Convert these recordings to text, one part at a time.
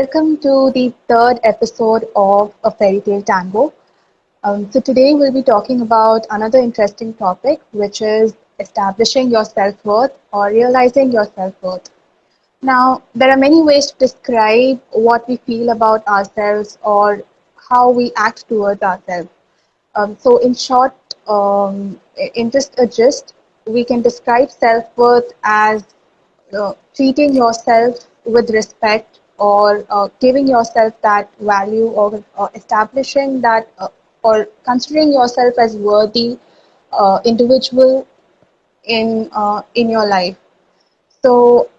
welcome to the third episode of A Fairytale Tango. So today we'll be talking about another interesting topic, which is establishing your self-worth or realizing your self-worth. Now, there are many ways to describe what we feel about ourselves or how we act towards ourselves. So, in short, in just a gist, we can describe self-worth as treating yourself with respect or giving yourself that value or establishing that or considering yourself as worthy individual in your life. So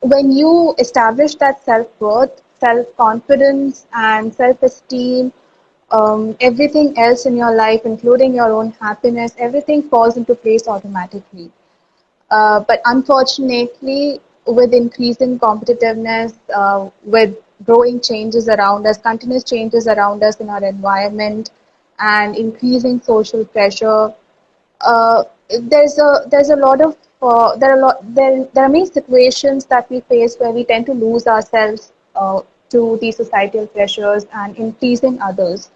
when you establish that self-worth, self-confidence and self-esteem, everything else in your life, including your own happiness, everything falls into place automatically. But unfortunately, with increasing competitiveness, with growing changes around us, continuous changes around us in our environment, and increasing social pressure, there's a lot of there are many situations that we face where we tend to lose ourselves to the societal pressures and increasing others.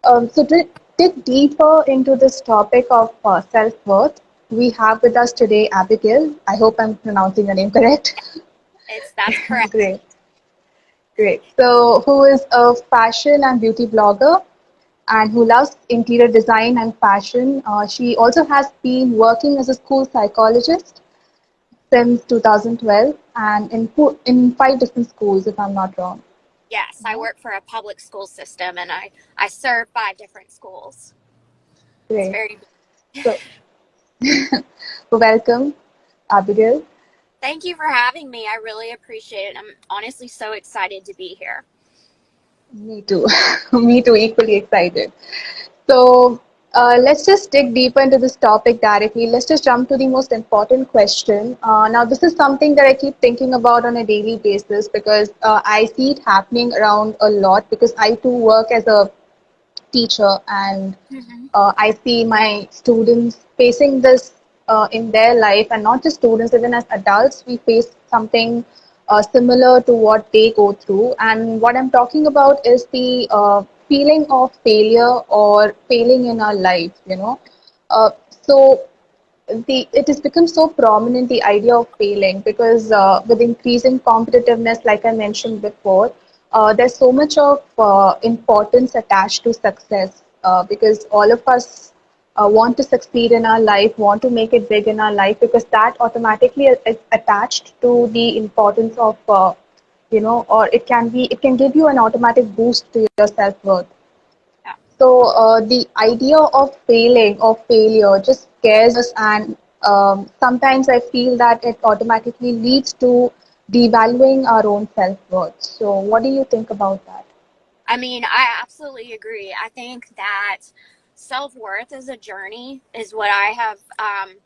So to dig deeper into this topic of self-worth, we have with us today Abigail. I hope I'm pronouncing your name correct. That's correct. Great, great. So who is a fashion and beauty blogger and who loves interior design and fashion. She also has been working as a school psychologist since 2012 and in five different schools, if I'm not wrong. Yes, I work for a public school system and I serve 5 different schools. It's Great. very So welcome, Abigail. Thank you for having me. I really appreciate it. I'm honestly so excited to be here. Me too. Me too, equally excited. So let's just dig deeper into this topic directly. Let's just jump to the most important question. Now, this is something that I keep thinking about on a daily basis because I see it happening around a lot because I too work as a teacher and Hmm. I see my students facing this in their life, and not just students, even as adults, we face something similar to what they go through. And what I'm talking about is the feeling of failure or failing in our life, you know. So it has become so prominent, the idea of failing, because with increasing competitiveness, like I mentioned before, there's so much of importance attached to success because all of us want to succeed in our life, want to make it big in our life, because that automatically is attached to the importance of or it can give you an automatic boost to your self-worth. Yeah. So the idea of failing or failure just scares us, and sometimes I feel that it automatically leads to devaluing our own self-worth. So what do you think about that? I mean, I absolutely agree. I think that self worth as a journey is what I have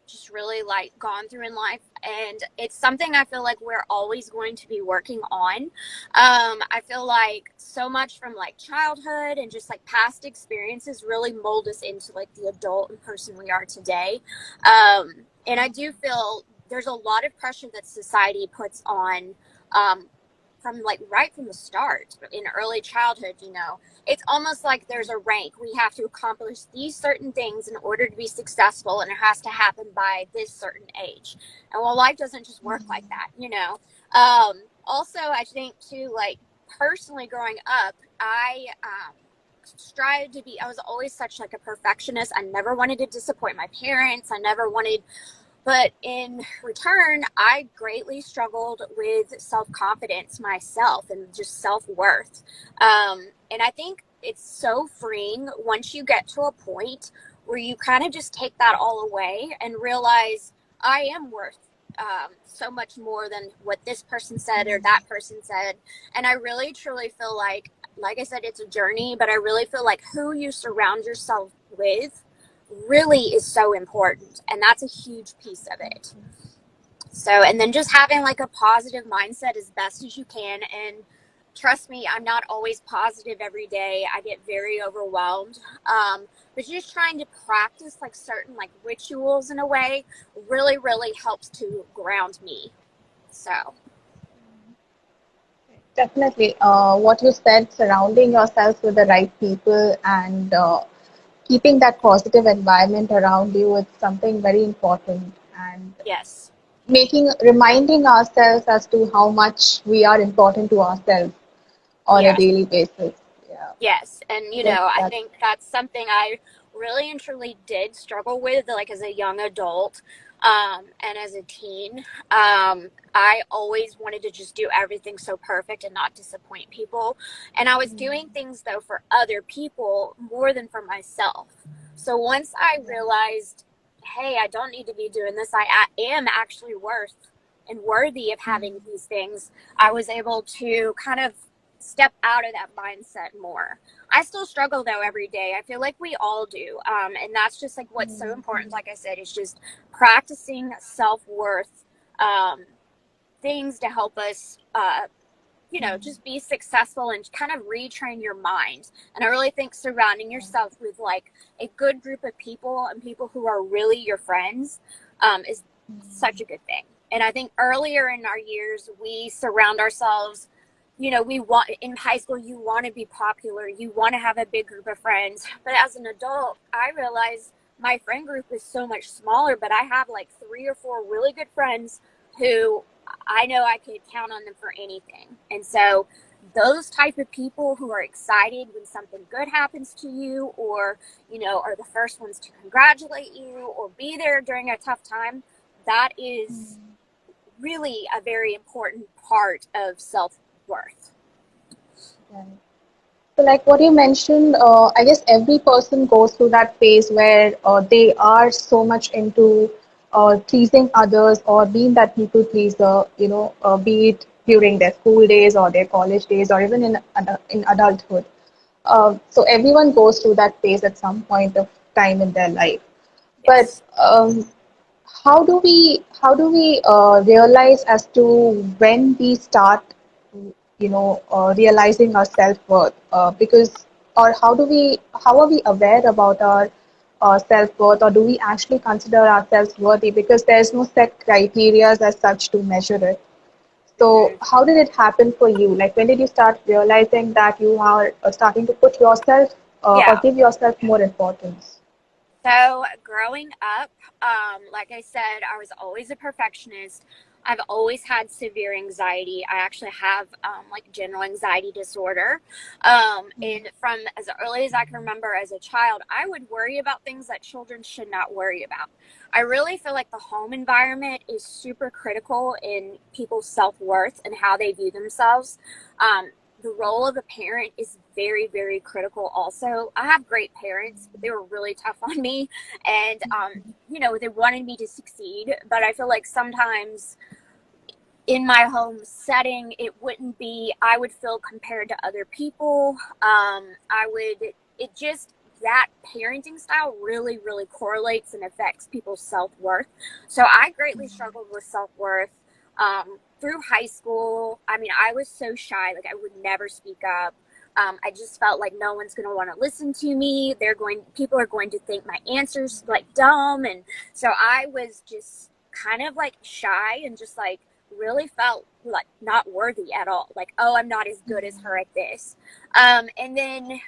just really like gone through in life, and it's something I feel like we're always going to be working on. I feel like so much from like childhood and just like past experiences really mold us into like the adult and person we are today. And I do feel there's a lot of pressure that society puts on. From like right from the start in early childhood, it's almost like there's a rank. We have to accomplish these certain things in order to be successful, and it has to happen by this certain age. And well, life doesn't just work like that. Also, I think too, like personally growing up, I strive to be. I was always such like a perfectionist. I never wanted to disappoint my parents. I never wanted, but in return, I greatly struggled with self confidence myself and just self worth. And I think it's so freeing once you get to a point where you kind of just take that all away and realize I am worth so much more than what this person said or that person said. And I really truly feel like I said, it's a journey, but I really feel like who you surround yourself with really is so important, and that's a huge piece of it. So, and then just having like a positive mindset as best as you can. And trust me, I'm not always positive every day. I get very overwhelmed. But just trying to practice like certain like rituals in a way really helps to ground me. So Definitely. What you said, surrounding yourself with the right people and keeping that positive environment around you is something very important. And Yes. reminding ourselves as to how much we are important to ourselves on a Yes. daily basis. Yeah, Yes, and I guess I that's think that's something I really and truly did struggle with, like as a young adult, and as a teen. I always wanted to just do everything so perfect and not disappoint people, and I was doing things though for other people more than for myself. So once I realized, hey, I don't need to be doing this. I am actually worth and worthy of having these things. I was able to kind of step out of that mindset more. I still struggle though every day. I feel like we all do. And that's just like what's so important, like I said, is just practicing self worth um, things to help us, just be successful and kind of retrain your mind. And I really think surrounding yourself with like a good group of people and people who are really your friends is such a good thing. And I think earlier in our years, we surround ourselves, we want in high school, you want to be popular, you want to have a big group of friends. But as an adult, I realized my friend group is so much smaller, but I have like three or four really good friends who I know I could count on them for anything. And so those type of people who are excited when something good happens to you, or are the first ones to congratulate you or be there during a tough time, that is really a very important part of self-worth. right. So, like what you mentioned, I guess every person goes through that phase where they are so much into pleasing others or being that people pleaser, be it during their school days or their college days or even in adulthood. So everyone goes through that phase at some point of time in their life. But Yes. how do we realize as to when we start, realizing our self-worth? Because or how are we aware about our self-worth, or do we actually consider ourselves worthy? Because there's no set criteria as such to measure it. So Mm-hmm. how did it happen for you? Like when did you start realizing that you are starting to put yourself or Yeah. give yourself more importance? So growing up, like I said, I was always a perfectionist. I've always had severe anxiety. I actually have like general anxiety disorder. And from as early as I can remember as a child, I would worry about things that children should not worry about. I really feel like the home environment is super critical in people's self worth and how they view themselves. The role of a parent is very, very critical also. I have great parents, but they were really tough on me, and they wanted me to succeed, but I feel like sometimes in my home setting it wouldn't be, I would feel compared to other people. I would it just that parenting style really, really correlates and affects people's self-worth. So I greatly struggled with self-worth through high school. I mean, I was so shy, like I would never speak up. I just felt like no one's going to want to listen to me. People are going to think my answers like dumb. And so I was just kind of like shy and just like really felt like not worthy at all. Like, oh, I'm not as good as her at this. And then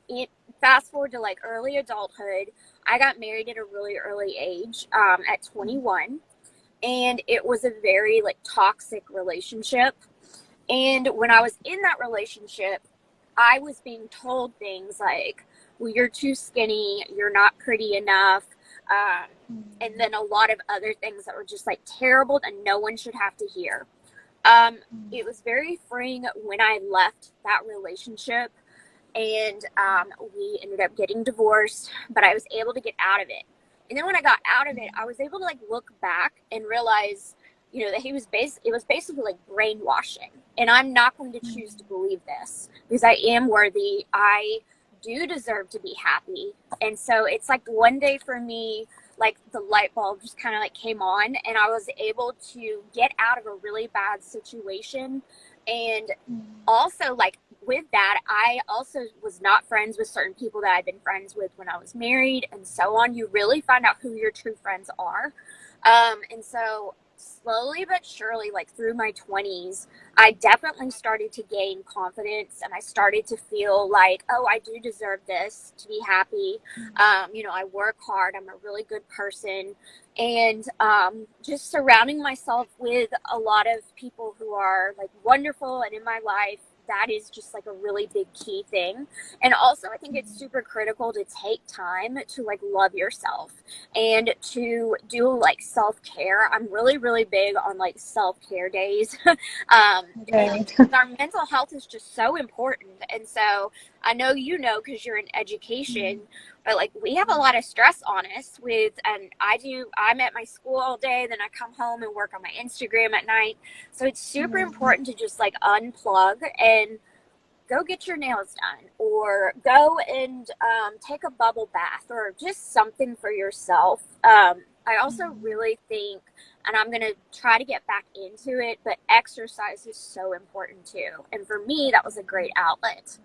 it fast forward to like early adulthood. I got married at a really early age, at 21, and it was a very like toxic relationship. And when I was in that relationship, I was being told things like, well, you're too skinny, you're not pretty enough. And then a lot of other things that were just like terrible that no one should have to hear. Um, it was very freeing when I left that relationship, and we ended up getting divorced, but I was able to get out of it. And then when I got out of it, I was able to like look back and realize, that it was basically like brainwashing. And I'm not going to choose to believe this because I am worthy. I do deserve to be happy. And so it's like one day for me, like the light bulb just kind of like came on, and I was able to get out of a really bad situation. And also, like with that, I also was not friends with certain people that I'd been friends with when I was married and so on. You really find out who your true friends are. And so slowly but surely, like through my 20s, I definitely started to gain confidence and I started to feel like, oh, I do deserve this to be happy. I work hard, I'm a really good person. And just surrounding myself with a lot of people who are like wonderful and in my life. That is just like a really big key thing. And also, I think it's super critical to take time to like love yourself and to do like self care. I'm really, really big on like self care days. And Right. our mental health is just so important. And so I know because you're in education, but like we have a lot of stress on us and I'm at my school all day, then I come home and work on my Instagram at night. So it's super important to just like unplug and go get your nails done or go and take a bubble bath or just something for yourself. I also really think, and I'm going to try to get back into it, but exercise is so important too. And for me, that was a great outlet.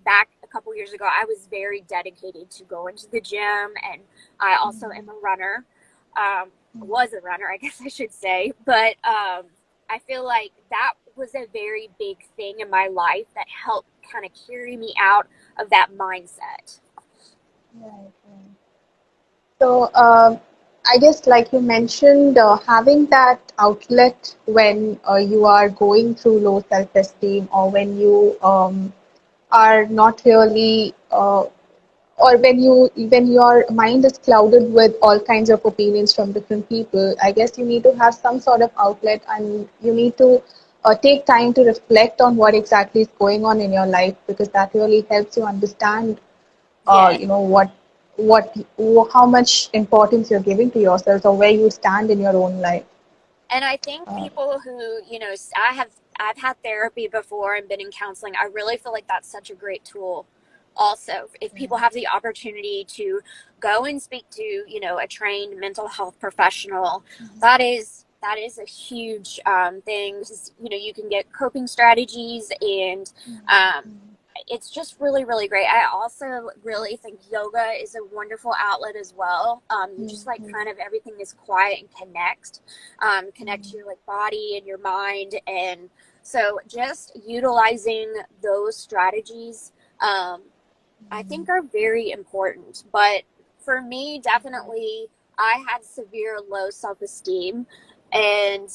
Back a couple years ago, I was very dedicated to going to the gym, and I also am a runner. Was a runner, I guess I should say, but I feel like that was a very big thing in my life that helped kind of carry me out of that mindset. Right, right. So, I guess, like you mentioned, having that outlet when you are going through low self-esteem, or when you are not really, or when your mind is clouded with all kinds of opinions from different people. I guess you need to have some sort of outlet, and you need to take time to reflect on what exactly is going on in your life, because that really helps you understand Yeah. what how much importance you're giving to yourself, or where you stand in your own life. And I think Uh, people who, I've had therapy before and been in counseling. I really feel like that's such a great tool. Also, if people have the opportunity to go and speak to, a trained mental health professional, that is a huge thing. Because, you can get coping strategies, and um, it's just really, really great. I also really think yoga is a wonderful outlet as well. You just like kind of everything is quiet and connect to your like body and your mind, and so just utilizing those strategies, I think are very important. But for me, definitely, I had severe low self esteem, and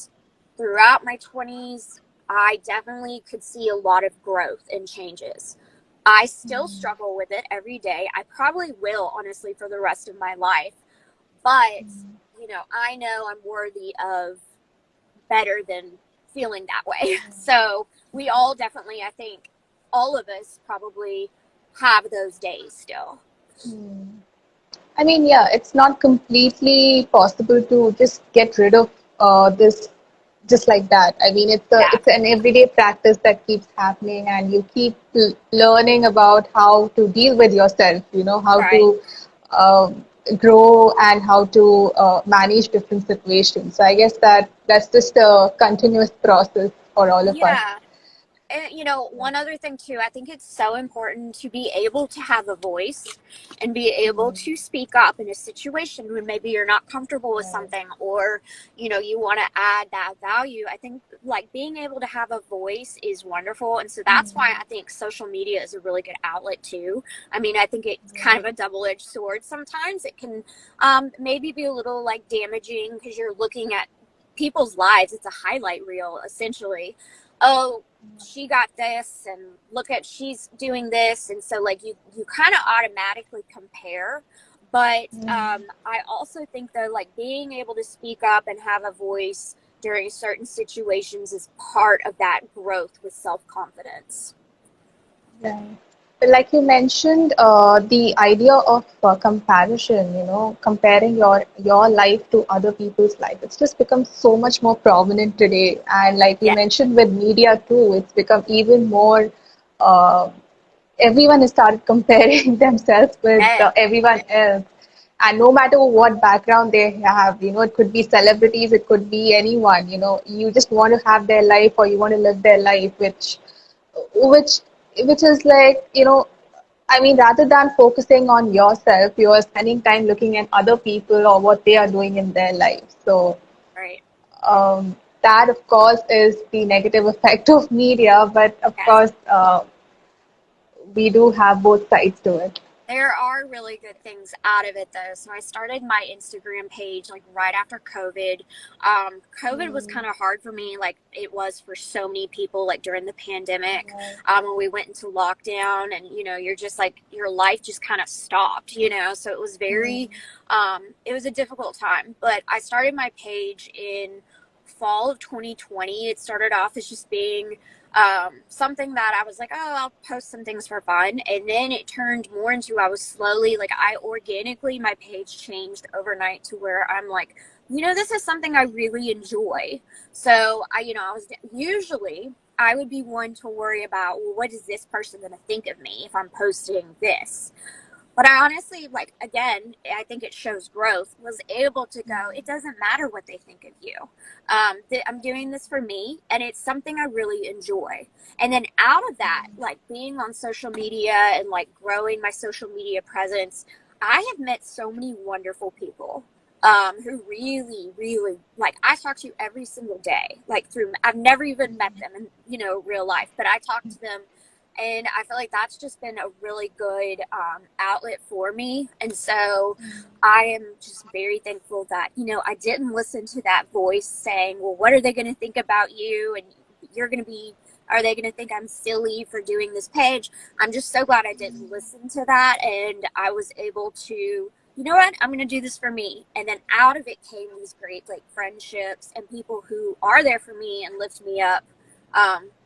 throughout my 20s, I definitely could see a lot of growth and changes. I still struggle with it every day. I probably will, honestly, for the rest of my life. But, I know I'm worthy of better than feeling that way. So we all definitely, I think, all of us probably have those days still. I mean, yeah, it's not completely possible to just get rid of this just like that. I mean, Yeah, it's an everyday practice that keeps happening, and you keep learning about how to deal with yourself. How right. to grow, and how to manage different situations. So I guess that's just a continuous process for all of us. Yeah. And one other thing too, I think it's so important to be able to have a voice and be able to speak up in a situation when maybe you're not comfortable with Right. something, or you want to add that value. I think like being able to have a voice is wonderful, and so that's why I think social media is a really good outlet too. I mean, I think it's kind of a double-edged sword. Sometimes it can maybe be a little like damaging because you're looking at people's lives. It's a highlight reel essentially. Oh, she got this, and look at she's doing this, and so like you kind of automatically compare. But I also think though, like being able to speak up and have a voice during certain situations is part of that growth with self-confidence. Right. But like you mentioned, the idea of comparison, comparing your life to other people's life, it's just become so much more prominent today. And like you Yeah. mentioned with media too, it's become even more. Uh, Everyone has started comparing themselves with Yeah. everyone else, and no matter what background they have, it could be celebrities, it could be anyone. You just want to have their life, or you want to live their life, which which is like, I mean, rather than focusing on yourself, you are spending time looking at other people or what they are doing in their life. So That, of course, is the negative effect of media, but of Yes. course, we do have both sides to it. There are really good things out of it though. So I started my Instagram page like right after COVID. COVID was kind of hard for me, like it was for so many people, like during the pandemic, when we went into lockdown, and you're just like your life just kind of stopped, So it was it was a difficult time. But I started my page in fall of 2020. It started off as just being something that I was like, oh, I'll post some things for fun. And then it turned more into, I was slowly, like, I organically, my page changed overnight to where I'm like, this is something I really enjoy. So I was usually, I would be one to worry about, well, what is this person going to think of me if I'm posting this? But I honestly, like, again, I think it shows growth, was able to go, it doesn't matter what they think of you. I'm doing this for me, and it's something I really enjoy. And then out of that, like being on social media and like growing my social media presence, I have met so many wonderful people who really, really, like, I talk to every single day, like through, I've never even met them in, real life, but I talk to them, and I feel like that's just been a really good outlet for me. And so I am just very thankful that, I didn't listen to that voice saying, well, what are they going to think about you? And you're going to be, are they going to think I'm silly for doing this page? I'm just so glad I didn't listen to that. And I was able to, you know what, I'm going to do this for me. And then out of it came these great like friendships and people who are there for me and lift me up,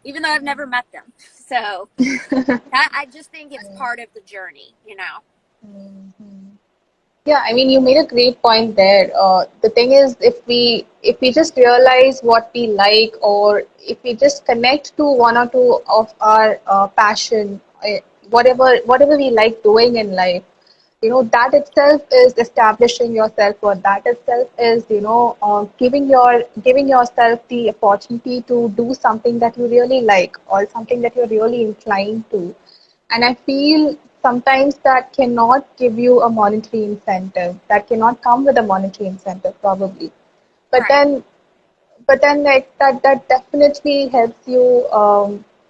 even though I've never met them. So that, I just think it's part of the journey. Yeah, I mean, you made a great point there. The thing is, if we just realize what we like, or if we just connect to one or two of our passion, whatever we like doing in life, that itself is establishing yourself. Or that itself is, giving yourself the opportunity to do something that you really like, or something that you're really inclined to. And I feel sometimes that cannot give you a monetary incentive. That cannot come with a monetary incentive, probably. But Right. then, like that definitely helps you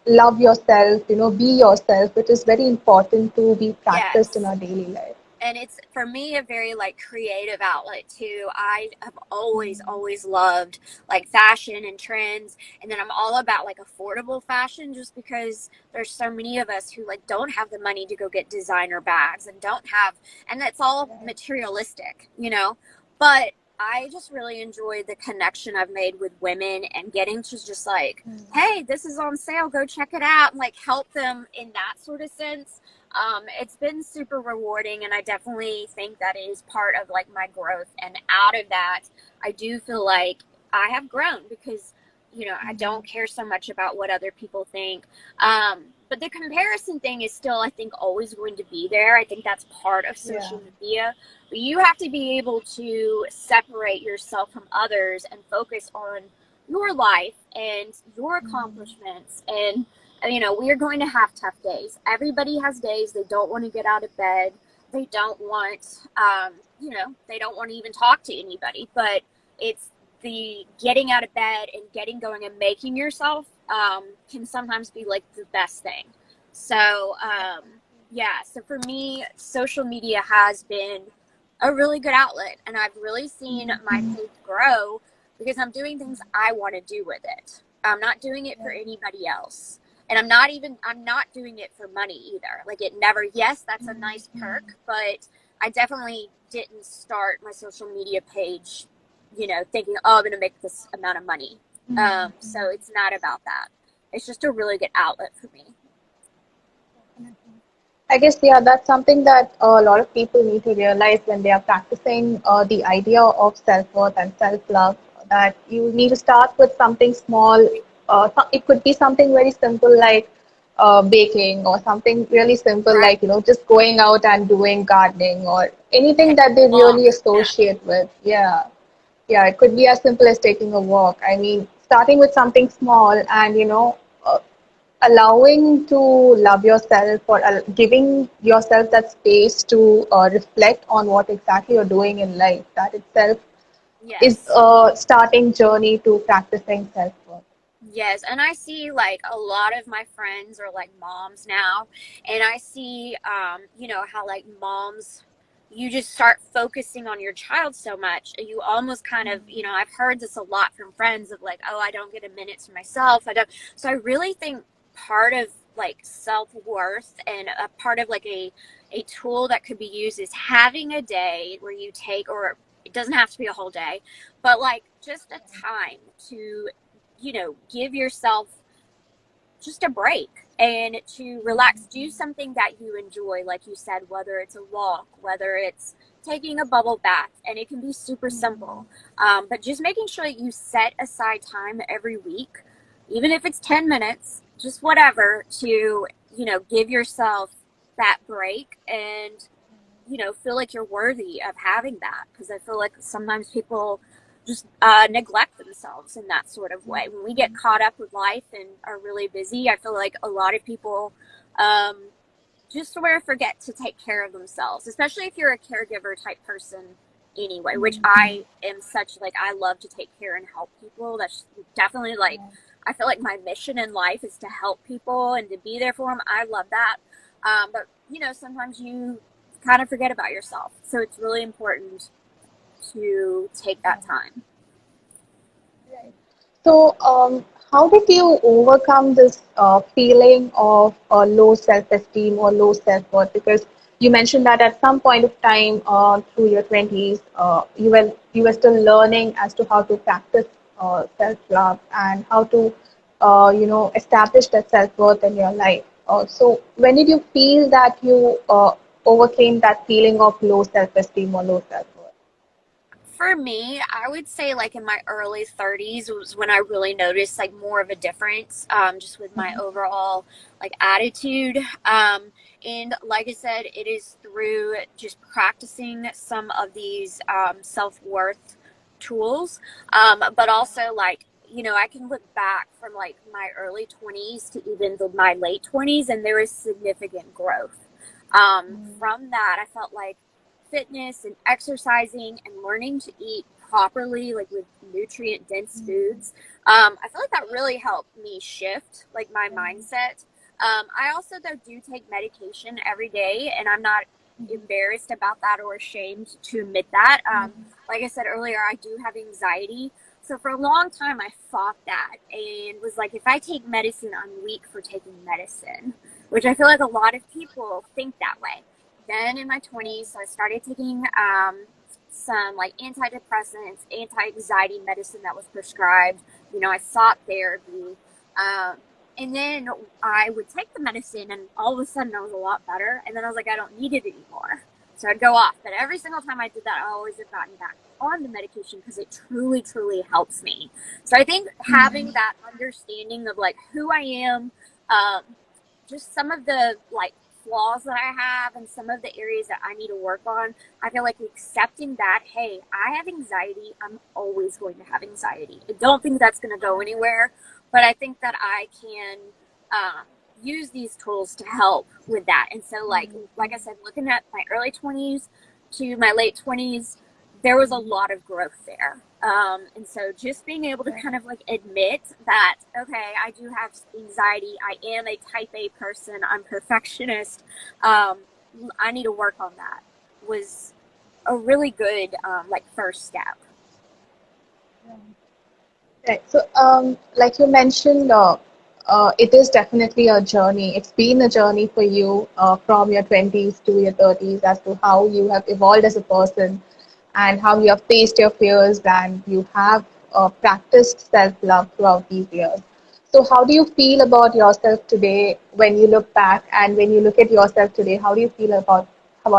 love yourself. Be yourself, which is very important to be practiced in Yes. our daily life. And it's for me a very like creative outlet too. I have always loved like fashion and trends, and then I'm all about like affordable fashion, just because there's so many of us who like don't have the money to go get designer bags, and don't have, and that's all materialistic. But I just really enjoy the connection I've made with women, and getting to just like, hey, this is on sale, go check it out, and like help them in that sort of sense. It's been super rewarding, and I definitely think that is part of like my growth. And out of that, I do feel like I have grown because, I don't care so much about what other people think. But the comparison thing is still, I think, always going to be there. I think that's part of Yeah. social media. But you have to be able to separate yourself from others and focus on your life and your accomplishments. And we are going to have tough days. Everybody has days they don't want to get out of bed. They don't want, they don't want to even talk to anybody. But it's the getting out of bed and getting going and making yourself can sometimes be like the best thing. So, yeah. So for me, social media has been a really good outlet, and I've really seen my page grow because I'm doing things I want to do with it. I'm not doing it for anybody else. And I'm not doing it for money either. Like it never, yes, that's a nice perk, but I definitely didn't start my social media page, thinking, oh, I'm going to make this amount of money. So it's not about that. It's just a really good outlet for me. I guess, yeah, that's something that a lot of people need to realize when they are practicing the idea of self-worth and self-love, that you need to start with something small. It could be something very simple like baking, or something really simple Right. like, just going out and doing gardening, or anything Take that they a really walk. Yeah. associate with. Yeah. Yeah, it could be as simple as taking a walk. I mean, starting with something small, and allowing to love yourself, or giving yourself that space to reflect on what exactly you're doing in life, that itself is Yes. a starting journey to practicing self-worth. Yes, and I see like a lot of my friends are like moms now, and I see how like moms, you just start focusing on your child so much. You almost kind of, I've heard this a lot from friends of like, oh, I don't get a minute to myself. I don't. So I really think part of like self-worth and a part of like a tool that could be used is having a day where you take, or it doesn't have to be a whole day, but like just a time to give yourself just a break and to relax. Do something that you enjoy, like you said, whether it's a walk, whether it's taking a bubble bath, and it can be super simple. But just making sure that you set aside time every week, even if it's 10 minutes, just whatever, to, give yourself that break and feel like you're worthy of having that, because I feel like sometimes people just neglect themselves in that sort of way. When we get caught up with life and are really busy, I feel like a lot of people um, just sort of forget to take care of themselves, especially if you're a caregiver type person anyway, which I am such, like, I love to take care and help people. That's definitely like, I feel like my mission in life is to help people and to be there for them. I love that. But sometimes you kind of forget about yourself. So it's really important to take that time. So, how did you overcome this feeling of low self-esteem or low self-worth? Because you mentioned that at some point of time through your 20s, you were still learning as to how to practice self-love and how to establish that self-worth in your life. So, when did you feel that you overcame that feeling of low self-esteem or low self-worth? For me, I would say like in my early 30s was when I really noticed like more of a difference, just with my overall like attitude. And like I said, it is through just practicing some of these self worth tools, but also like I can look back from like my early 20s to even my late 20s, and there is significant growth. From that, I felt like fitness and exercising and learning to eat properly, like with nutrient dense foods, I feel like that really helped me shift like my mindset. I also though do take medication every day, and I'm not embarrassed about that or ashamed to admit that. Like I said earlier, I do have anxiety. So for a long time, I fought that and was like, if I take medicine, I'm weak for taking medicine, which I feel like a lot of people think that way. Then in my 20s, so I started taking some like antidepressants, anti-anxiety medicine that was prescribed. I sought therapy. Um, and then I would take the medicine, and all of a sudden I was a lot better. And then I was like, I don't need it anymore. So I'd go off. But every single time I did that, I always have gotten back on the medication because it truly, truly helps me. So I think having that understanding of like who I am, um, just some of the like flaws that I have and some of the areas that I need to work on, I feel like accepting that, hey, I have anxiety. I'm always going to have anxiety. I don't think that's going to go anywhere, but I think that I can um, use these tools to help with that. And so, like I said, looking at my early 20s to my late 20s, there was a lot of growth there. And so just being able to kind of like admit that, okay, I do have anxiety. I am a type A person. I'm perfectionist. Um, I need to work on that was a really good, like first step. Right. So, like you mentioned, it is definitely a journey. It's been a journey for you from your 20s to your 30s as to how you have evolved as a person and how you have faced your fears and you have practiced self-love throughout these years. So, how do you feel about yourself today when you look back and when you look at yourself today? How do you feel about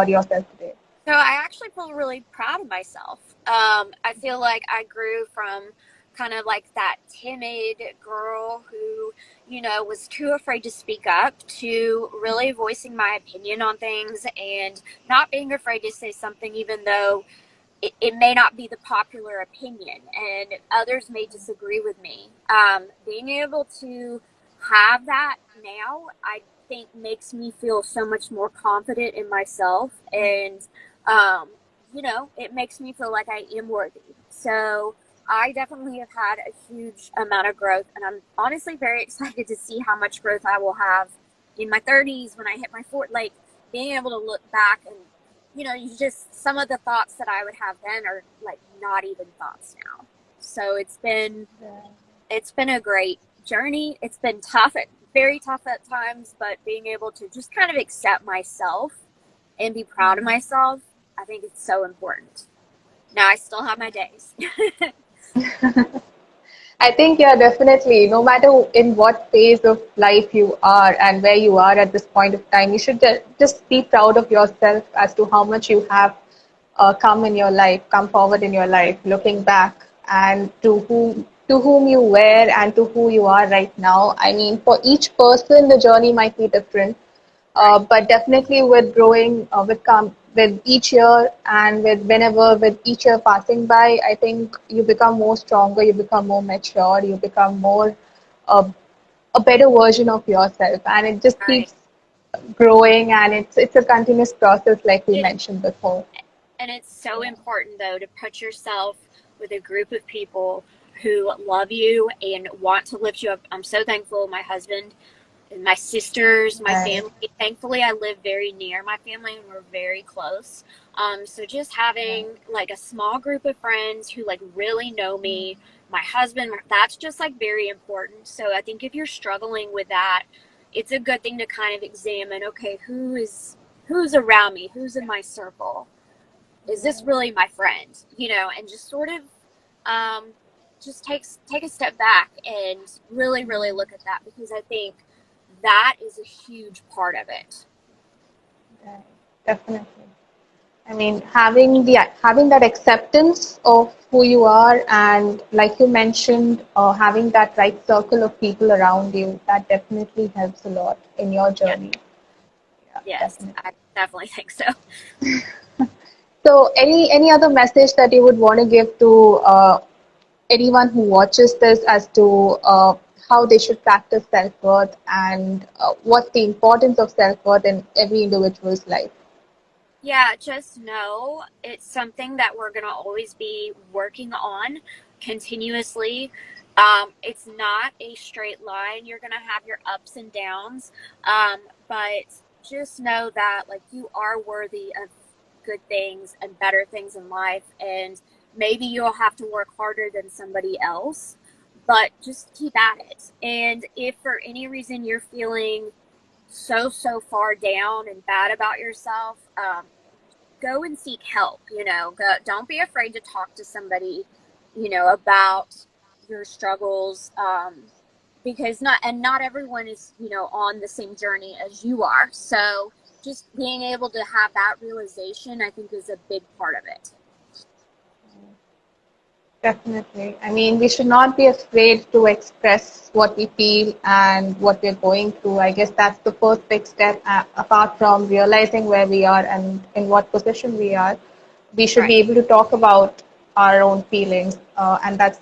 yourself today? So I actually feel really proud of myself. I feel like I grew from kind of like that timid girl who, was too afraid to speak up to really voicing my opinion on things and not being afraid to say something, even though it may not be the popular opinion and others may disagree with me. Being able to have that now, I think makes me feel so much more confident in myself and, um, it makes me feel like I am worthy. So I definitely have had a huge amount of growth, and I'm honestly very excited to see how much growth I will have in my 30s when I hit my 40s. Like being able to look back and, you just, some of the thoughts that I would have then are like not even thoughts now. So it's been a great journey. It's been tough, very tough at times, but being able to just kind of accept myself and be proud of myself, I think it's so important. Now I still have my days. I think, yeah, definitely. No matter in what phase of life you are and where you are at this point of time, you should just be proud of yourself as to how much you have come in your life, come forward in your life, looking back and to whom you were and to who you are right now. I mean, for each person, the journey might be different. Right. But definitely with growing, with each year and with each year passing by, I think you become more stronger, you become more mature, you become more uh, a better version of yourself, and it just Right. keeps growing, and it's a continuous process, like we It mentioned before. And it's so important, though, to put yourself with a group of people who love you and want to lift you up. I'm so thankful my husband and my sisters, my Right. family. Thankfully, I live very near my family and we're very close. So just having like a small group of friends who like really know me, my husband, that's just like very important. So I think if you're struggling with that, it's a good thing to kind of examine, okay, who's around me, who's in my circle, is this really my friend, and just sort of um, just take a step back and really really look at that, because I think that is a huge part of it. Right. Definitely. I mean, having that acceptance of who you are, and like you mentioned, having that right circle of people around you, that definitely helps a lot in your Yeah. journey. Yeah, Yes, definitely. I definitely think so. So, any other message that you would want to give to anyone who watches this as to how they should practice self-worth, and what's the importance of self-worth in every individual's life? Yeah, just know it's something that we're going to always be working on continuously. It's not a straight line. You're going to have your ups and downs. But just know that like you are worthy of good things and better things in life, and maybe you'll have to work harder than somebody else, but just keep at it. And if for any reason you're feeling so far down and bad about yourself, go and seek help. Don't be afraid to talk to somebody, about your struggles, because not everyone is, on the same journey as you are. So just being able to have that realization, I think, is a big part of it. Definitely. I mean, we should not be afraid to express what we feel and what we're going through. I guess that's the first big step, apart from realizing where we are and in what position we are. We should be Right. able to talk about our own feelings, and that's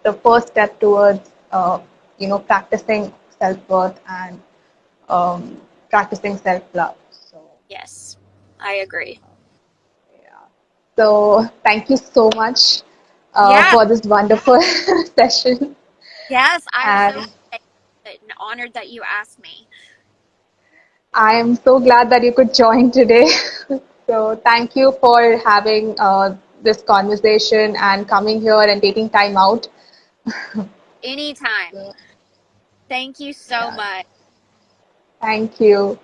the first step towards, practicing self-worth and practicing self-love. So, Yes, I agree. yeah. So, thank you so much Yeah. for this wonderful session. Yes, I'm so And excited and honored that you asked me. I am so glad that you could join today. So thank you for having this conversation and coming here and taking time out. Anytime. So, Thank you so yeah, much. thank you.